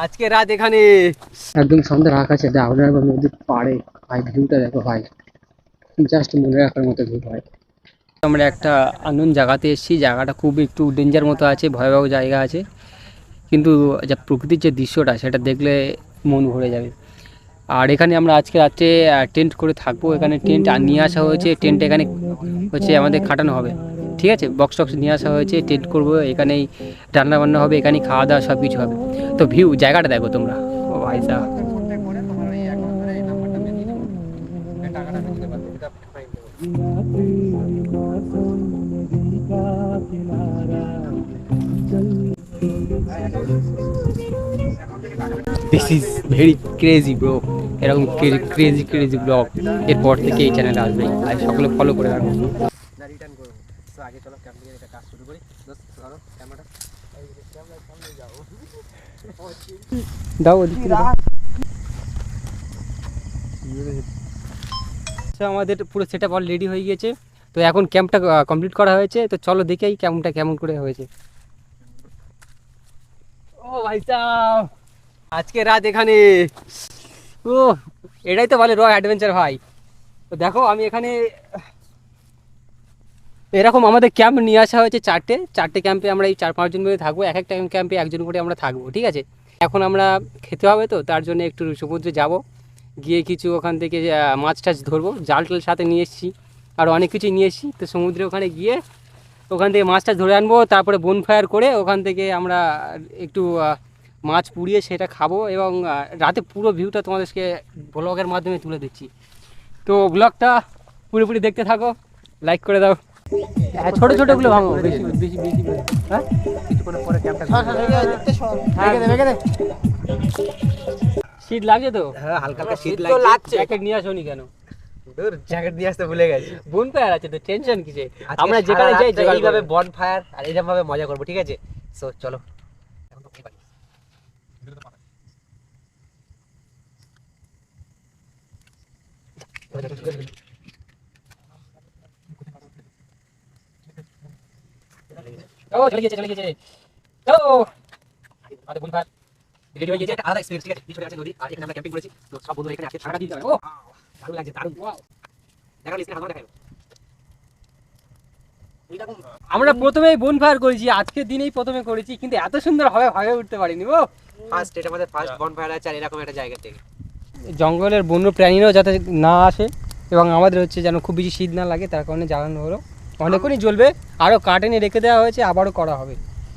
আজকে রাত এখানে একদম সন্ধ্যার আকাশে ডাউনার বা নদীর পাড়ে ভাই ভিউটা দেখো ভাই, জাস্ট মনে রাখার মতো ভিউ ভাই। আমরা একটা আননোন জায়গাতে এসেছি, জায়গাটা খুব একটু ডেঞ্জার মতো আছে, ভয়াবহ জায়গা আছে, কিন্তু যা প্রকৃতির যে দৃশ্যটা সেটা দেখলে মন ভরে যাবে। আর এখানে আমরা আজকে রাত্রে টেন্ট করে থাকবো। এখানে টেন্ট নিয়ে আসা হয়েছে, টেন্ট এখানে হচ্ছে আমাদের খাটানো হবে, ঠিক আছে। বক্স টক্স নিয়ে আসা হয়েছে, টেন্ট করবো, এখানেই রান্না বান্না হবে, এখানেই খাওয়া দাওয়া সব কিছু হবে। তো ভিউ জায়গাটা দেখো তোমরা, ও ভাই সাহেব। This is very crazy bro, এরকম ক্রেজি ক্রেজি ব্লগ এরপর থেকে এই চ্যানেলে আসবে, আর সকলে ফলো করে রাখবো। রিটার্ন করবো, তো আগে চলো ক্যাম্প থেকে একটা কাজ শুরু করি। দাও ওদিকে দাও। আমাদের পুরো সেট আপ অলরেডি হয়ে গিয়েছে, তো এখন ক্যাম্পটা কমপ্লিট করা হয়েছে। তো চলো দেখেই ক্যাম্পটা কেমন করে হয়েছে। ও ভাই সাহেব, আজকে রাত এখানে, ও এটাই তো বলে র অ্যাডভেঞ্চার ভাই। তো দেখো আমি এখানে এরকম আমাদের ক্যাম্প নিয়ে আসা হয়েছে চারটে ক্যাম্পে আমরা এই 4-5 জন মিলে থাকবো। এক একটা ক্যাম্পে একজন করে আমরা থাকবো, ঠিক আছে। এখন আমরা খেতে হবে, তো তার জন্য একটু সমুদ্রে যাব, গিয়ে কিছু ওখান থেকে মাছ টাছ ধরবো, জাল টাল সাথে নিয়ে এসেছি, আর অনেক কিছুই নিয়ে এসেছি। তো সমুদ্রে ওখানে গিয়ে ওখান থেকে মাছ টাছ ধরে আনবো, তারপরে বনফায়ার করে ওখান থেকে আমরা একটু মাছ পুড়িয়ে সেটা খাবো, এবং রাতে পুরো ভিউটা তোমাদেরকে ব্লগের মাধ্যমে তুলে দিচ্ছি। তো ব্লগটা পুরোপুরি দেখতে থাকো, লাইক করে দাও। হ্যাঁ, ছোট ছোট গুলো ভাঙো, বেশি বেশি বেশি। হ্যাঁ, কিছুক্ষণ পরে ক্যাম্পটা শীত লাগছে তো? হ্যাঁ, হালকা হালকা শীত লাগছে। জ্যাকেট নিয়ে আসোনি কেন? দূর, জ্যাকেট নিয়ে আসতে ভুলে গেছি। বনফায়ার আছে তো, টেনশন কিসে? আমরা যেখানে যাই এইভাবে বনফায়ার আর এরকম ভাবে মজা করবো, ঠিক আছে। সো চলো। ও চলে গেছে ও আমাদের বনফায়ার রেডি হয়ে গেছে। একটা আলাদা এক্সপেরিয়েন্স, ঠিক আছে। পিছনে আছে নদী, আর এখানে আমরা ক্যাম্পিং করেছি। তো সব বন্ধুরা এখানে আজকে থাকা দিতে হবে। ও দারুণ লাগছে, দারুণ। দেখা লিস্টে হাজার দেখাবো। আমরা প্রথমেই বনফায়ার করেছি, আজকের দিনেই প্রথমে করেছি, কিন্তু এত সুন্দর হয়ে উঠতে পারিনি। ও ফার্স্ট, এটা আমাদের ফার্স্ট বনফায়ার আছে আর এরকম একটা জায়গা থেকে। জঙ্গলের বন্য প্রাণীরাও যাতে না আসে, এবং আমাদের হচ্ছে যেন খুব বেশি শীত না লাগে, তার কারণে জ্বালানো হলো। অনেকক্ষণই জ্বলবে, আরও কাটেনে রেখে দেওয়া হয়েছে, আবারও করা হবে।